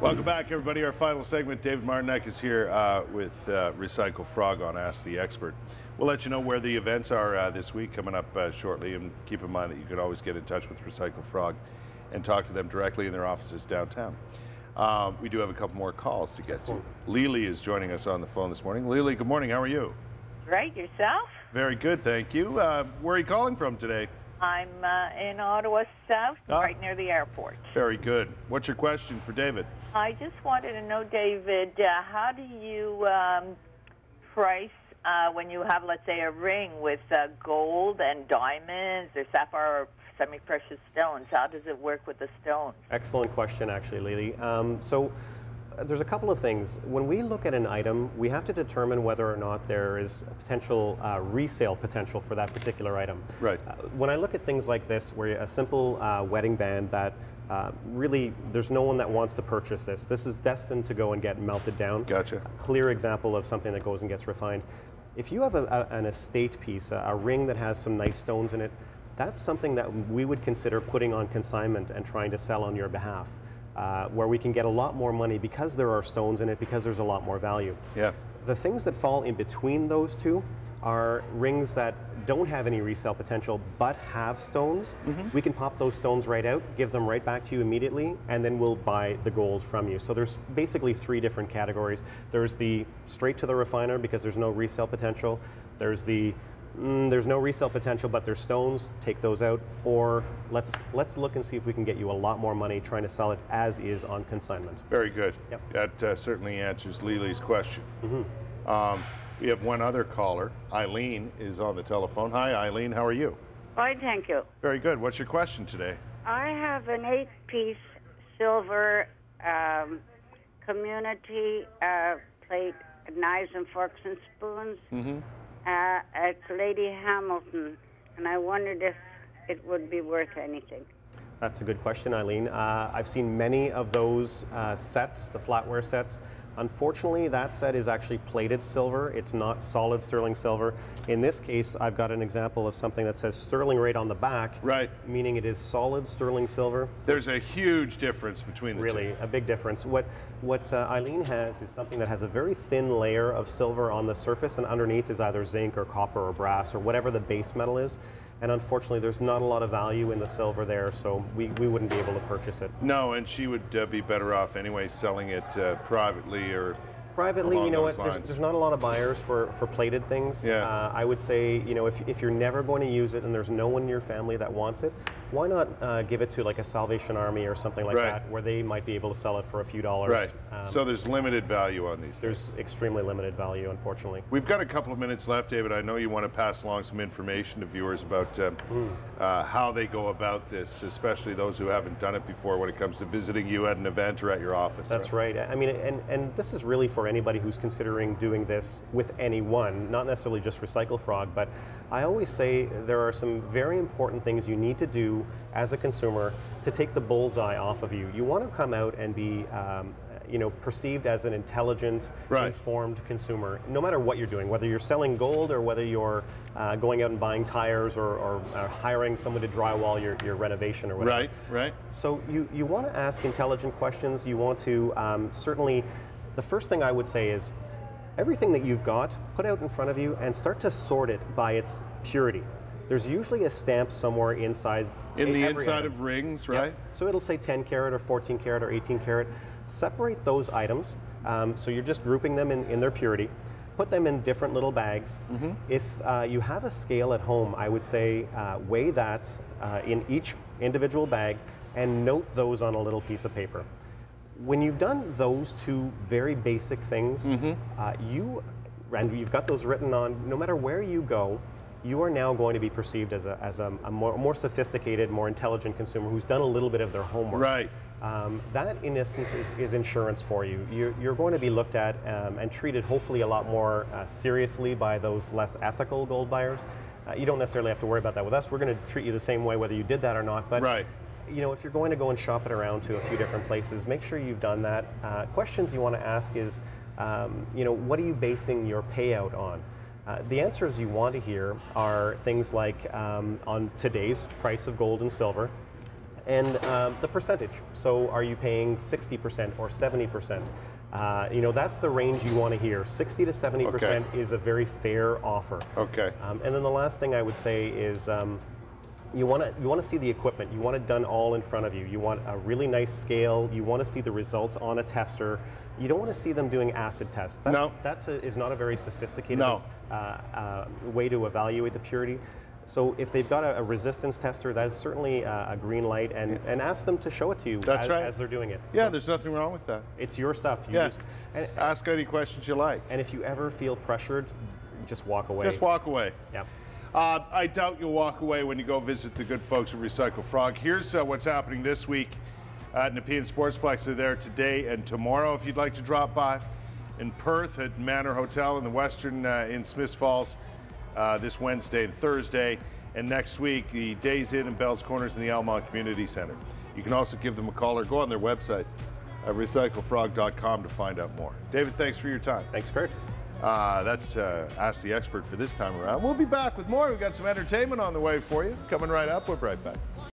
Welcome back, everybody. Our final segment. David Martinek is here with Recycle Frog on Ask the Expert. We'll let you know where the events are this week coming up shortly, and keep in mind that you can always get in touch with Recycle Frog and talk to them directly in their offices downtown. We do have a couple more calls to get to. Lily is joining us on the phone this morning. Lily, good morning. How are you? Great. Yourself? Very good, thank you. Where are you calling from today? I'm in Ottawa South, right near the airport. Very good. What's your question for David? I just wanted to know, David, how do you price when you have, let's say, a ring with gold and diamonds or sapphire or semi-precious stones? How does it work with the stones? Excellent question, actually, Lily. So there's a couple of things. When we look at an item, we have to determine whether or not there is a potential resale potential for that particular item. Right. When I look at things like this, where a simple wedding band that really there's no one that wants to purchase this. This is destined to go and get melted down. Gotcha. A clear example of something that goes and gets refined. If you have an estate piece, a ring that has some nice stones in it, that's something that we would consider putting on consignment and trying to sell on your behalf. Where we can get a lot more money because there are stones in it, because there's a lot more value. Yeah. The things that fall in between those two are rings that don't have any resale potential but have stones. We can pop those stones right out, give them right back to you immediately, and then we'll buy the gold from you. So there's basically three different categories. There's the straight to the refiner because there's no resale potential. There's the there's no resale potential, but there's stones, take those out, or let's look and see if we can get you a lot more money trying to sell it as is on consignment. Very good. Yep. That certainly answers Lily's question. We have one other caller. Eileen is on the telephone. Hi, Eileen. How are you? Fine, thank you. Very good. What's your question today? I have an 8-piece silver community plate, knives and forks and spoons. It's Lady Hamilton, and I wondered if it would be worth anything. That's a good question, Eileen. I've seen many of those sets, the flatware sets. Unfortunately, that set is actually plated silver. It's not solid sterling silver. In this case, I've got an example of something that says sterling right on the back, right, meaning it is solid sterling silver. There's a huge difference between the two. Really, a big difference. What Eileen has is something that has a very thin layer of silver on the surface, and underneath is either zinc or copper or brass or whatever the base metal is. And unfortunately, there's not a lot of value in the silver there, so we wouldn't be able to purchase it. No, and she would be better off anyway selling it privately or privately. You know what? There's not a lot of buyers for plated things. Yeah. I would say, you know, if you're never going to use it and there's no one in your family that wants it, why not give it to like a Salvation Army or something like that, where they might be able to sell it for a few dollars. Right. So there's limited value on these. There's extremely limited value, unfortunately. We've got a couple of minutes left, David. I know you want to pass along some information to viewers about how they go about this, especially those who haven't done it before when it comes to visiting you at an event or at your office. That's right. I mean, and this is really for anybody who's considering doing this with anyone, not necessarily just Recycle Frog, but I always say there are some very important things you need to do as a consumer to take the bullseye off of you. You want to come out and be you know, perceived as an intelligent, informed consumer, no matter what you're doing, whether you're selling gold or whether you're going out and buying tires or hiring someone to drywall your renovation or whatever. Right, right. So you want to ask intelligent questions. You want to certainly, the first thing I would say is everything that you've got, put out in front of you and start to sort it by its purity. There's usually a stamp somewhere inside. In the inside of rings, right? Yep. So it'll say 10 karat or 14 karat or 18 karat. Separate those items, so you're just grouping them in their purity. Put them in different little bags. If you have a scale at home, I would say weigh that in each individual bag and note those on a little piece of paper. When you've done those two very basic things, you've got those written on, no matter where you go, you are now going to be perceived as a more sophisticated, more intelligent consumer who's done a little bit of their homework. Right. That, in essence, is insurance for you. You're going to be looked at and treated hopefully a lot more seriously by those less ethical gold buyers. You don't necessarily have to worry about that with us. We're going to treat you the same way whether you did that or not. But you know, if you're going to go and shop it around to a few different places, make sure you've done that. Questions you want to ask is, you know, what are you basing your payout on? The answers you want to hear are things like on today's price of gold and silver, and the percentage. So are you paying 60% or 70%? You know, that's the range you want to hear. 60 to 70% is a very fair offer. Okay. And then the last thing I would say is you want to see the equipment. You want it done all in front of you. You want a really nice scale. You want to see the results on a tester. You don't want to see them doing acid tests. That is not a very sophisticated way to evaluate the purity. So if they've got a resistance tester, that is certainly a green light, and ask them to show it to you as they're doing it. Yeah, there's nothing wrong with that. It's your stuff. Ask any questions you like. And if you ever feel pressured, just walk away. Just walk away. Yeah. I doubt you'll walk away when you go visit the good folks at Recycle Frog. Here's what's happening this week at Nepean Sportsplex. They're there today and tomorrow if you'd like to drop by. In Perth at Manor Hotel in the Western in Smiths Falls this Wednesday and Thursday. And next week, the Days Inn and Bell's Corners in the Almont Community Center. You can also give them a call or go on their website at recyclefrog.com to find out more. David, thanks for your time. Thanks, Kurt. That's Ask the Expert for this time around. We'll be back with more. We've got some entertainment on the way for you. Coming right up. We're right back.